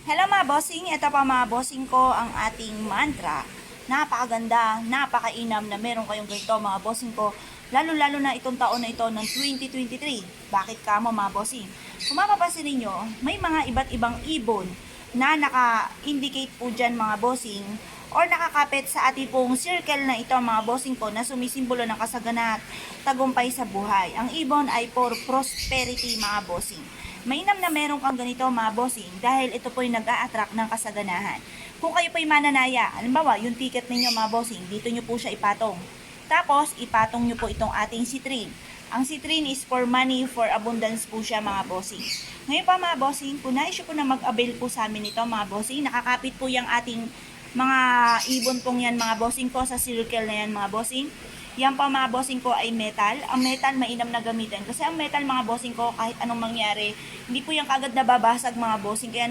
Hello mga bossing, ito pa mga bossing ko ang ating mantra. Napakaganda, napakainam na meron kayong ganito mga bossing ko. Lalo-lalo na itong taon na ito ng 2023. Bakit ka mo mga bossing? Kung mapapansin ninyo, may mga iba't ibang ibon na naka-indicate po dyan mga bossing or nakakapit sa ating pong circle na ito mga bossing ko na sumisimbolo ng kasagana at tagumpay sa buhay. Ang ibon ay for prosperity mga bossing. Mainam na meron kang ganito mga bossing dahil ito po yung nag-a-attract ng kasaganahan. Kung kayo po'y mananaya, halimbawa yung ticket ninyo mga bossing, dito nyo po siya ipatong. Tapos, ipatong nyo po itong ating citrine. Ang citrine is for money, for abundance po siya mga bossing. Ngayon pa mga bossing, kung nais po na mag-avail po sa amin ito mga bossing, nakakapit po yung ating mga ibon pong yan mga bossing ko sa circle na yan mga bossing. Yan pa mga bossing ko ay metal. Ang metal mainam na gamitin kasi ang metal mga bossing ko kahit anong mangyari, hindi po yan kagad nababasag mga bossing. Kaya